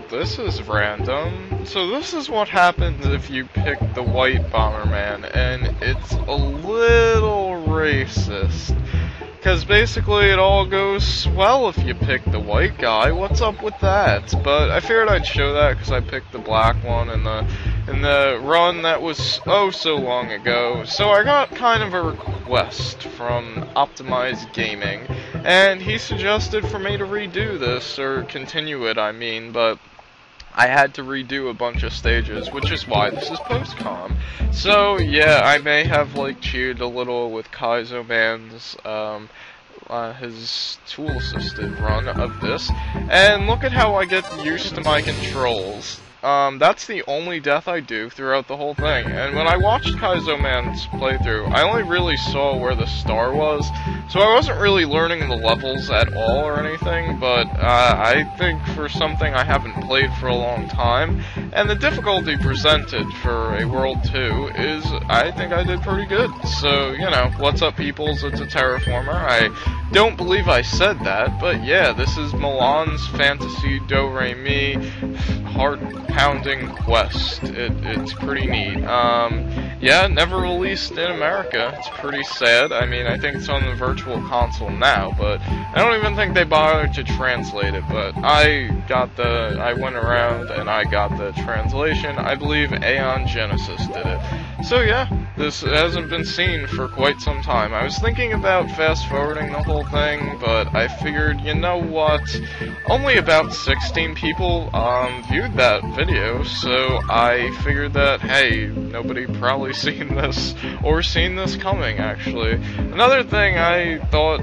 this is random. So this is what happens if you pick the white Bomberman, and it's a little racist. Because basically it all goes swell if you pick the white guy. What's up with that? But I figured I'd show that because I picked the black one in the run that was oh so long ago. So I got kind of a request from Optimized Gaming, and he suggested for me to redo this, or continue it I mean, but I had to redo a bunch of stages, which is why this is post-com. So, yeah, I may have, like, cheated a little with Kaizo Man's, his tool-assisted run of this. And look at how I get used to my controls. That's the only death I do throughout the whole thing. And when I watched Kaizo Man's playthrough, I only really saw where the star was, so I wasn't really learning the levels at all or anything, but I think for something I haven't played for a long time, and the difficulty presented for a World 2 is, I think I did pretty good. So, you know, what's up peoples, it's a Terraformer. I don't believe I said that, but yeah, this is Milon's Fantasy Do-Re-Mi heart-pounding quest. It's pretty neat. Yeah, never released in America. It's pretty sad. I mean, I think it's on the Virtual Console now, but I don't even think they bothered to translate it, but I went around and I got the translation. I believe Aeon Genesis did it. So yeah, this hasn't been seen for quite some time. I was thinking about fast-forwarding the whole thing, but I figured, you know what, only about 16 people viewed that video, so I figured that, hey, nobody probably seen this, or seen this coming, actually. Another thing, I thought,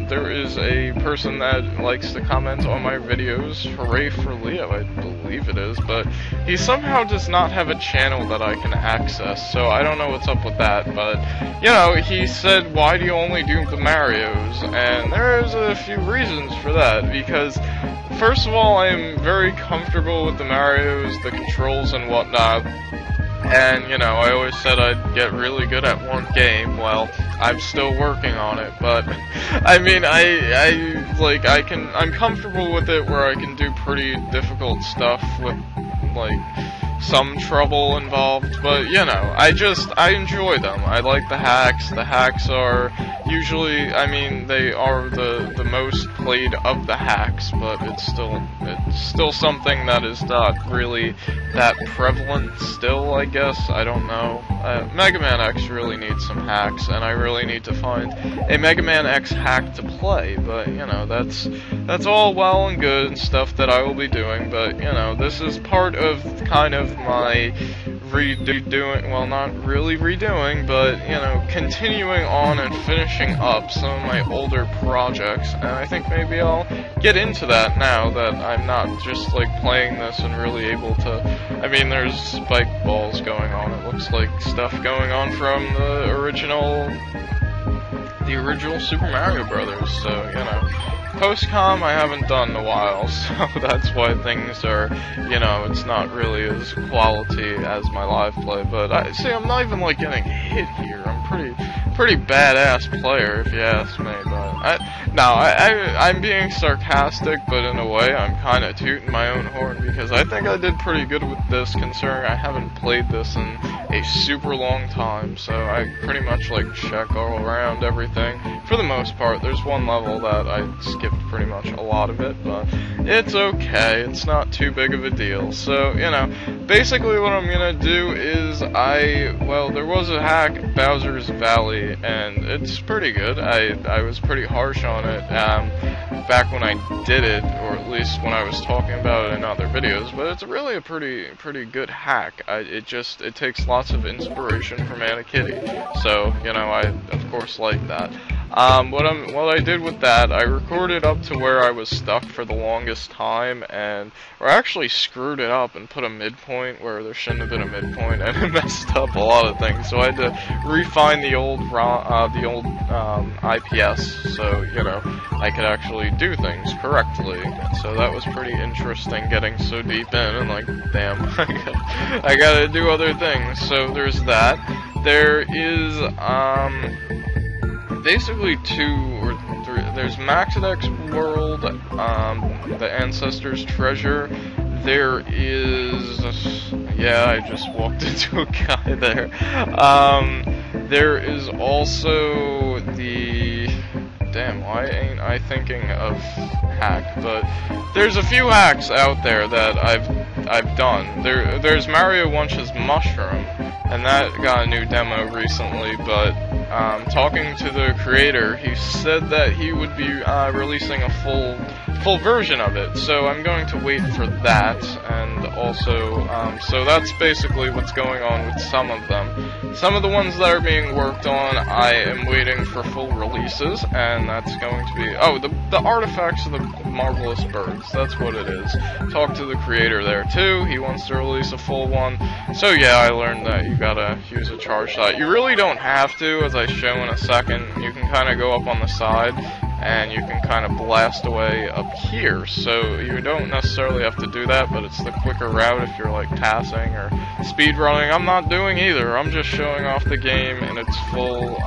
there is a person that likes to comment on my videos, hooray for Leo, I believe it is, but he somehow does not have a channel that I can access, so I don't know what's up with that, but, you know, he said, why do you only do the Marios? And there's a few reasons for that, because first of all, I'm very comfortable with the Marios, the controls and whatnot, and, you know, I always said I'd get really good at one game. Well, I'm still working on it, but, I mean, I'm comfortable with it where I can do pretty difficult stuff with, like, some trouble involved, but, you know, I enjoy them. I like the hacks. The hacks are usually, I mean, they are the most played of the hacks, but it's still something that is not really that prevalent still, I guess. I don't know. Mega Man X really needs some hacks, and I really need to find a Mega Man X hack to play, but, you know, that's all well and good and stuff that I will be doing, but, you know, this is part of kind of my redoing, well, not really redoing, but, you know, continuing on and finishing up some of my older projects, and I think maybe I'll get into that now that I'm not just, like, playing this and really able to, I mean, there's spike balls going on, it looks like stuff going on from the original Super Mario Brothers, so, you know. Post-com I haven't done in a while, so that's why things are, you know, it's not really as quality as my live play, but I'm not even, like, getting hit here. I'm pretty badass player, if you ask me, but I'm being sarcastic, but in a way, I'm kinda tooting my own horn, because I think I did pretty good with this, considering I haven't played this in a super long time, so I pretty much, like, check all around everything. For the most part, there's one level that I skipped pretty much a lot of it, but it's okay, it's not too big of a deal. So, you know, basically what I'm gonna do is well, there was a hack, Bowser's Valley, and it's pretty good. I was pretty harsh on it back when I did it, or at least when I was talking about it in other videos, but it's really a pretty good hack. It takes lots of inspiration from Anna Kitty, so, you know, I of course like that. What I did with that, I recorded up to where I was stuck for the longest time, or actually screwed it up and put a midpoint where there shouldn't have been a midpoint, and it messed up a lot of things, so I had to refine the old IPS, so, you know, I could actually do things correctly. So that was pretty interesting, getting so deep in, and like, damn, I gotta do other things, so there's that. There is, basically there's Maxedex World, the Ancestors Treasure, there is, yeah, I just walked into a guy there. There is also the, damn, why ain't I thinking of hack? But there's a few hacks out there that I've done. There's Mario Wunsch's mushroom, and that got a new demo recently, but talking to the creator, he said that he would be releasing a full version of it, so I'm going to wait for that. And also, so that's basically what's going on with some of them. Some of the ones that are being worked on, I am waiting for full releases, and that's going to be, oh, the artifacts of the marvelous birds, that's what it is. Talk to the creator there too, he wants to release a full one. So yeah, I learned that you gotta use a charge shot. You really don't have to, as I show in a second. You can kind of go up on the side, and you can kind of blast away up here, so you don't necessarily have to do that, but it's the quicker route if you're like tassing or speed running. I'm not doing either, I'm just showing off the game in its full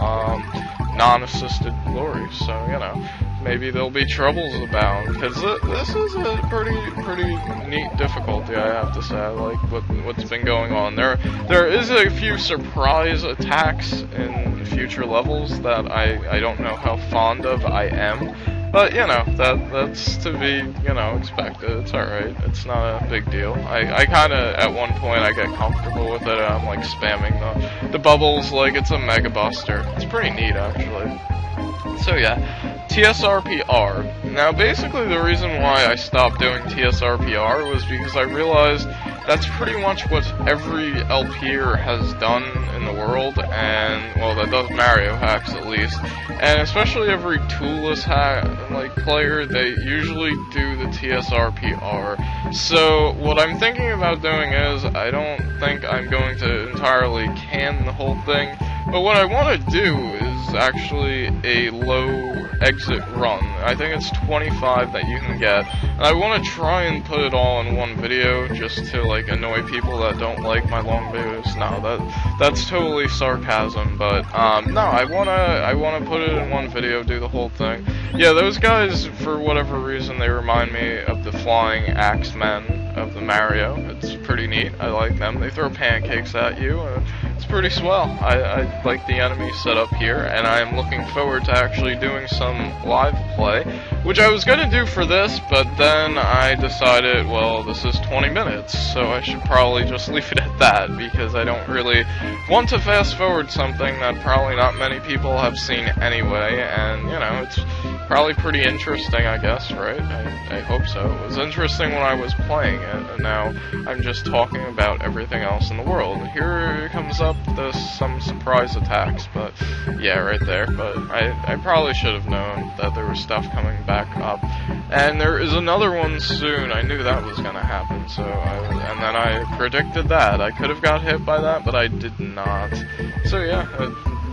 non-assisted glory, so you know, maybe there'll be troubles abound, because this is a pretty neat difficulty, I have to say. I like what's been going on. There is a few surprise attacks in future levels that I don't know how fond of I am, but you know, that's to be, you know, expected. It's alright, it's not a big deal. I kinda, at one point, I get comfortable with it, and I'm like spamming the bubbles like it's a Mega Buster. It's pretty neat, actually. So yeah, TSRPR. Now basically the reason why I stopped doing TSRPR was because I realized that's pretty much what every LPer has done in the world, and, well, that does Mario hacks at least, and especially every toolless hack, like, player, they usually do the TSRPR. So what I'm thinking about doing is, I don't think I'm going to entirely can the whole thing, but what I want to do is actually a low exit run. I think it's 25 that you can get, and I want to try and put it all in one video just to like annoy people that don't like my long videos. No, that's totally sarcasm, but no, I wanna put it in one video, do the whole thing. Yeah, those guys, for whatever reason, they remind me of the flying axe men of the Mario. It's pretty neat. I like them. They throw pancakes at you. It's pretty swell. I like the enemy set up here, and I am looking forward to actually doing some live play, which I was gonna do for this, but then I decided, well, this is 20 minutes, so I should probably just leave it at that, because I don't really want to fast forward something that probably not many people have seen anyway, and, you know, it's probably pretty interesting, I guess, right? I hope so. It was interesting when I was playing it, and now I'm just talking about everything else in the world. Here comes up some surprise attacks, but yeah, right there. But I probably should have known that there was stuff coming back up, and there is another one soon. I knew that was gonna happen, so and then I predicted that. I could have got hit by that, but I did not. So yeah,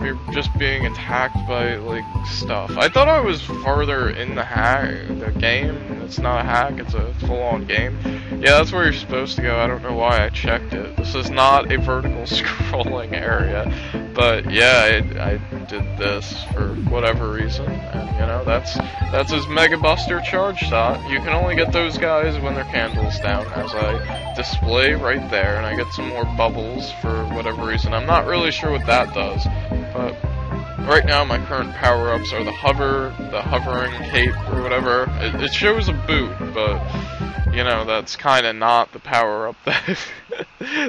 we're just being attacked by like stuff. I thought I was farther in the game. It's not a hack, it's a full-on game. Yeah, that's where you're supposed to go. I don't know why I checked it. This is not a vertical scrolling area, but yeah, I did this for whatever reason, and you know, that's his Mega Buster charge shot. You can only get those guys when their candle's down, as I display right there, and I get some more bubbles for whatever reason. I'm not really sure what that does, but right now my current power-ups are the hovering cape, or whatever. It shows a boot, but, you know, that's kinda not the power-up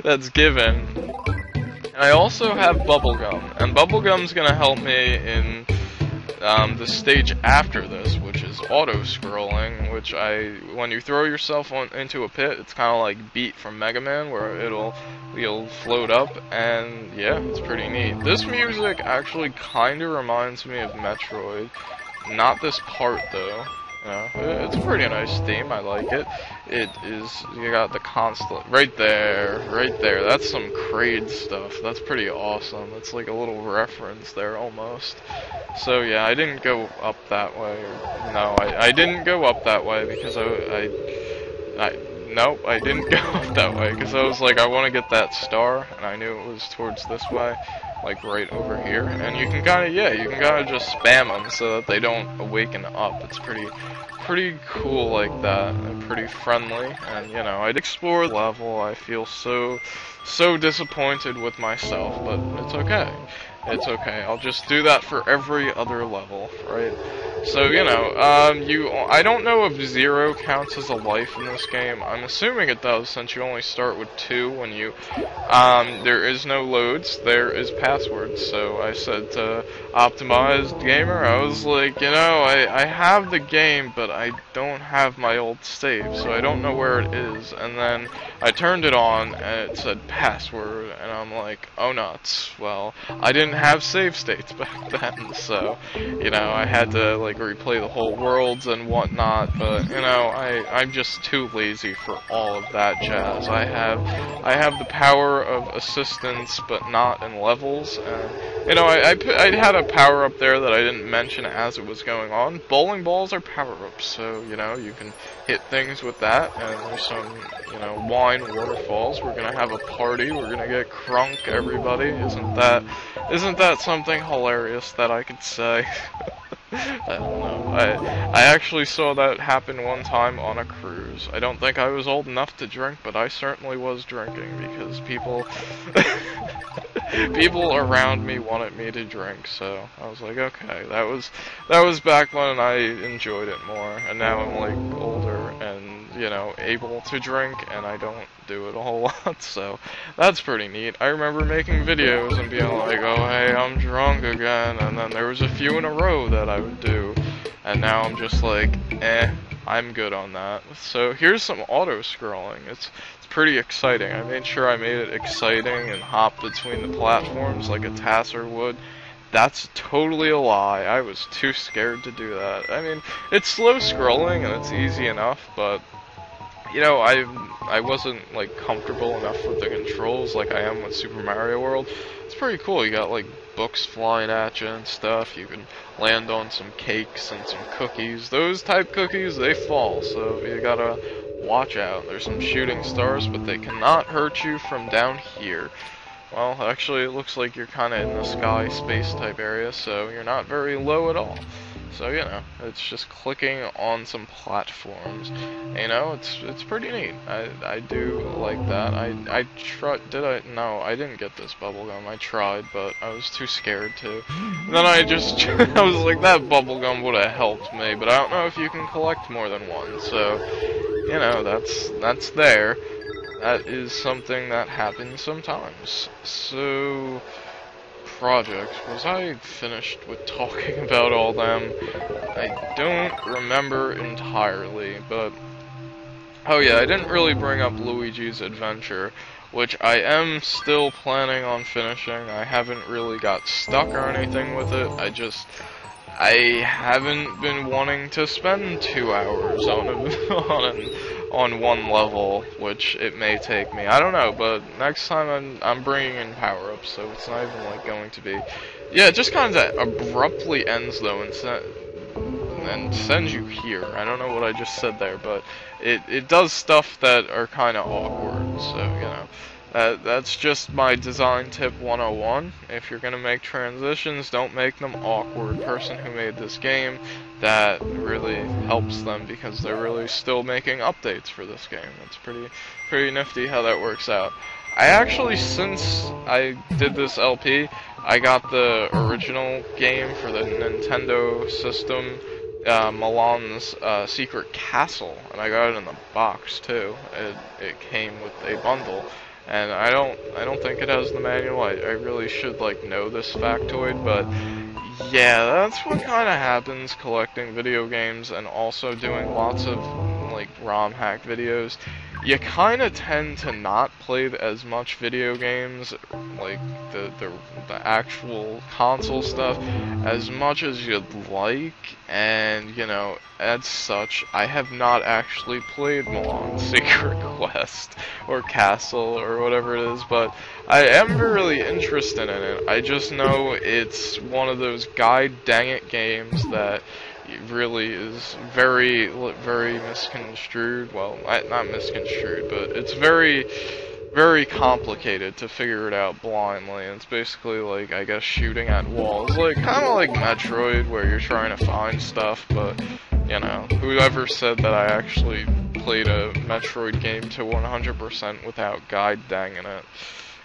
that's given. And I also have Bubblegum, and Bubblegum's gonna help me in the stage after this, which is auto-scrolling, which when you throw yourself into a pit, it's kinda like Beat from Mega Man, where you'll float up, and yeah, it's pretty neat. This music actually kinda reminds me of Metroid. Not this part, though. You know, it's a pretty nice theme, I like it. It is, you got the constant, right there, that's some Kraid stuff, that's pretty awesome. That's like a little reference there, almost. So yeah, I didn't go up that way, no, I didn't go up that way, because nope, I didn't go up that way, because I was like, I want to get that star, and I knew it was towards this way, like right over here, and you can kind of, yeah, you can kind of just spam them so that they don't awaken up. It's pretty pretty cool like that, and pretty friendly, and, you know, I'd explore the level. I feel so disappointed with myself, but it's okay. It's okay. I'll just do that for every other level, right? So, you know, I don't know if 0 counts as a life in this game. I'm assuming it does, since you only start with 2 when you, there is no loads, there is passwords. So I said to Optimized Gamer, I was like, you know, I have the game, but I don't have my old save, so I don't know where it is. And then I turned it on, and it said password, and I'm like, oh nuts. Well, I didn't have save states back then, so, you know, I had to, like, replay the whole worlds and whatnot, but, you know, I'm just too lazy for all of that jazz. I have the power of assistance, but not in levels, and, you know, I had a power up there that I didn't mention as it was going on. Bowling balls are power-ups, so, you know, you can hit things with that, and there's some, you know, wine waterfalls. We're gonna have a party, we're gonna get crunk, everybody. Isn't that something hilarious that I could say? I don't know. I actually saw that happen one time on a cruise. I don't think I was old enough to drink, but I certainly was drinking because people people around me wanted me to drink, so I was like, okay, that was back when I enjoyed it more, and now I'm like older and, you know, able to drink, and I don't do it a whole lot, so that's pretty neat. I remember making videos and being like, oh hey, I'm drunk again, and then there was a few in a row that I would do, and now I'm just like, I'm good on that. So here's some auto-scrolling. It's pretty exciting. I made sure I made it exciting and hop between the platforms like a Tasser would. That's totally a lie. I was too scared to do that. I mean, it's slow scrolling and it's easy enough, but, you know, I wasn't, like, comfortable enough with the controls like I am with Super Mario World. It's pretty cool. You got, like, books flying at you and stuff. You can land on some cakes and some cookies. Those type cookies, they fall, so you gotta watch out. There's some shooting stars, but they cannot hurt you from down here. Well, actually, it looks like you're kind of in the sky space type area, so you're not very low at all. So, you know, it's just clicking on some platforms. You know, it's pretty neat. I do like that. I tried, no, I didn't get this bubblegum. I tried, but I was too scared to. And then I was like, that bubblegum would have helped me, but I don't know if you can collect more than one, so, you know, that's there. That is something that happens sometimes. So, projects. Was I finished with talking about all them? I don't remember entirely, but... Oh yeah, I didn't really bring up Luigi's Adventure, which I am still planning on finishing. I haven't really got stuck or anything with it. I haven't been wanting to spend 2 hours on one level, which it may take me. I don't know, but next time I'm bringing in power-ups, so it's not even like going to be. Yeah, it just kind of abruptly ends though, and sends you here. I don't know what I just said there, but it does stuff that are kind of awkward. So, you know. That's just my design tip 101. If you're gonna make transitions, don't make them awkward. Person who made this game, that really helps them because they're really still making updates for this game. It's pretty nifty how that works out. I actually, since I did this LP, I got the original game for the Nintendo system, Milon's Secret Castle, and I got it in the box too. It came with a bundle. And I don't think it has the manual. I really should, like, know this factoid, but yeah, that's what kind of happens collecting video games and also doing lots of, like, ROM hack videos. You kind of tend to not play as much video games, like the actual console stuff, as much as you'd like, and, you know, as such, I have not actually played Milon's Secret Quest, or Castle, or whatever it is, but I am really interested in it. I just know it's one of those god dang it games that really is very misconstrued. Well, not misconstrued, but it's very complicated to figure it out blindly. It's basically like, I guess, shooting at walls, like kind of like Metroid, where you're trying to find stuff, but You know, whoever said that I actually played a Metroid game to 100% without guide danging it.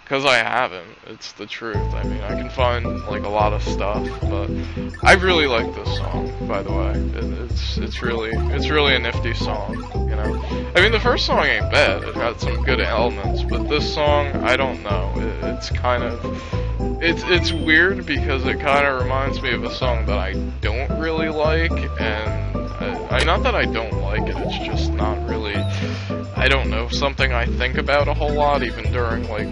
Because I haven't, it's the truth. I mean, I can find, like, a lot of stuff, but I really like this song, by the way. It's really a nifty song, you know? I mean, the first song ain't bad, it had some good elements, but this song, I don't know, it's kind of... It's weird because it kind of reminds me of a song that I don't really like, and not that I don't like it, it's just not really, I don't know, something I think about a whole lot, even during, like,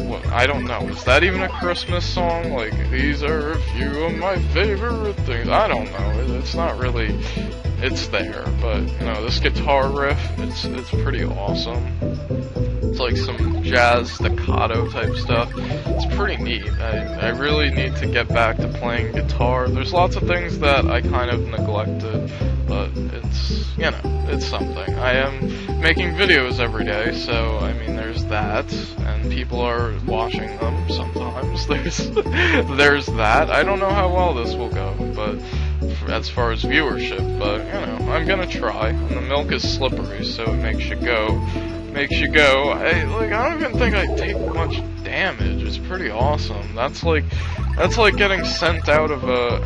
what, I don't know, is that even a Christmas song? Like, these are a few of my favorite things, I don't know, it's not really, it's there, but, you know, this guitar riff, it's pretty awesome. It's like some jazz staccato type stuff. It's pretty neat. I really need to get back to playing guitar. There's lots of things that I kind of neglected, but it's, you know, it's something. I am making videos every day, so, I mean, there's that, and people are watching them sometimes. There's that. I don't know how well this will go, but as far as viewership, but, you know, I'm gonna try. And the milk is slippery, so it makes you go. I don't even think I take much damage. It's pretty awesome. That's like getting sent out of a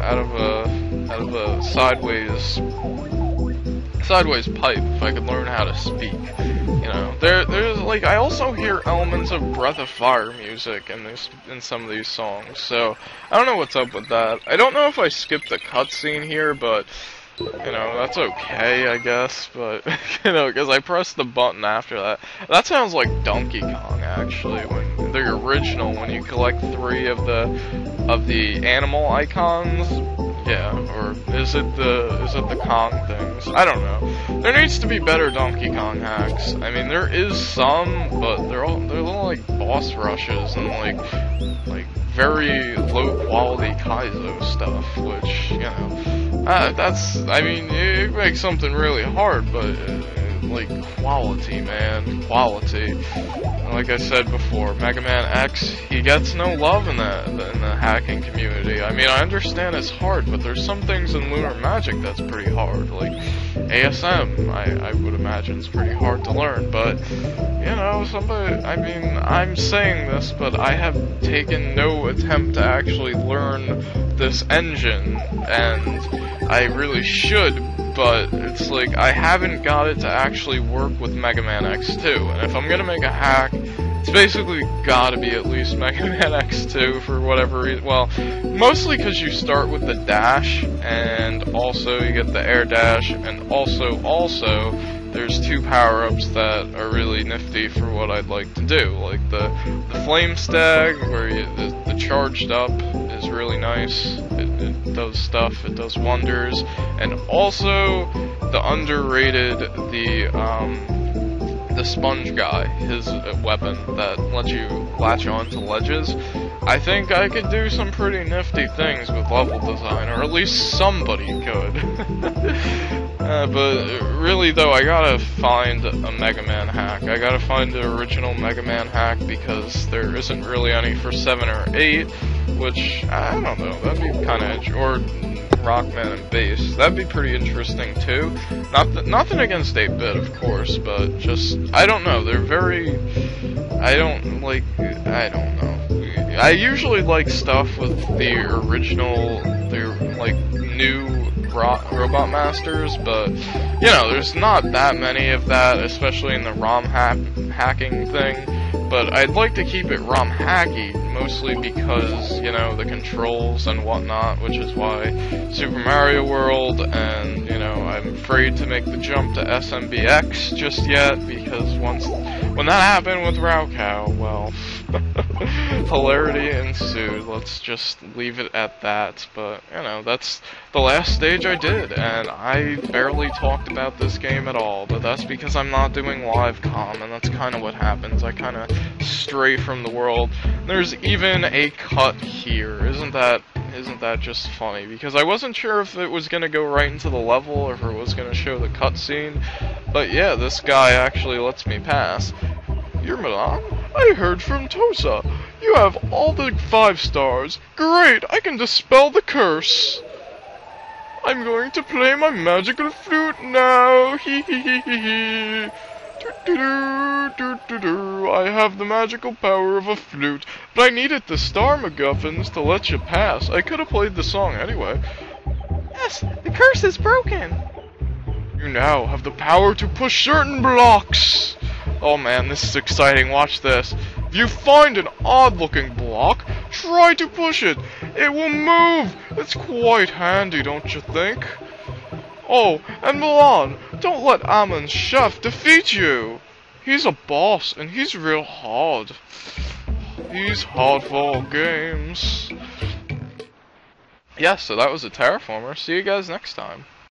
sideways pipe. If I could learn how to speak, you know. There's like, I also hear elements of Breath of Fire music in some of these songs. So I don't know what's up with that. I don't know if I skipped the cutscene here, but. You know, that's okay, I guess, but, you know, because I pressed the button after that. That sounds like Donkey Kong, actually, when the original, when you collect 3 of the animal icons. Yeah, or is it the Kong things? I don't know. There needs to be better Donkey Kong hacks. I mean, there is some, but they're all like boss rushes and like very low quality Kaizo stuff, which, you know, I mean, it makes something really hard, but like quality, man, quality. And like I said before, Mega Man X, he gets no love in the hacking community. I mean, I understand it's hard, but there's some things in Lunar Magic that's pretty hard, like ASM. I would imagine it's pretty hard to learn, but you know, I mean, I'm saying this, but I have taken no attempt to actually learn this engine, and I really should, but it's like, I haven't got it to actually work with Mega Man X2, and if I'm gonna make a hack, it's basically gotta be at least Mega Man X2 for whatever reason. Well, mostly because you start with the dash, and also you get the air dash, and also, there's 2 power-ups that are really nifty for what I'd like to do, like the Flame Stag, where the charged up is really nice, it does stuff, it does wonders, and also the underrated, the sponge guy, his weapon that lets you latch on to ledges. I think I could do some pretty nifty things with level design, or at least somebody could. But really though, I gotta find a Mega Man hack. I gotta find the original Mega Man hack, because there isn't really any for 7 or 8, which, I don't know, that'd be kinda, or Rockman and Bass, that'd be pretty interesting too. Nothing against 8-bit, of course, but just, I don't know, they're very, I don't know. I usually like stuff with the original, like, new Robot Masters, but, you know, there's not that many of that, especially in the ROM hacking thing, but I'd like to keep it ROM hacky, mostly because, you know, the controls and whatnot, which is why Super Mario World, and, you know, I'm afraid to make the jump to SMBX just yet, because when that happened with Raocow, well, hilarity ensued. Let's just leave it at that, but, you know, that's the last stage I did, and I barely talked about this game at all, but that's because I'm not doing live comm, and that's kind of what happens. I kind of stray from the world. There's even a cut here. Isn't that just funny? Because I wasn't sure if it was going to go right into the level, or if it was going to show the cutscene, but yeah, this guy actually lets me pass. You're Milon? I heard from Tosa. You have all the 5 stars. Great, I can dispel the curse. I'm going to play my magical flute now. Hee hee hee hee hee. Do. I have the magical power of a flute, but I needed the star MacGuffins to let you pass. I could have played the song anyway. Yes, the curse is broken. You now have the power to push certain blocks. Oh man, this is exciting. Watch this. If you find an odd-looking block, try to push it. It will move. It's quite handy, don't you think? Oh, and Milon, don't let Amon's chef defeat you. He's a boss, and he's real hard. He's hard for all games. Yeah, so that was a Terraformer. See you guys next time.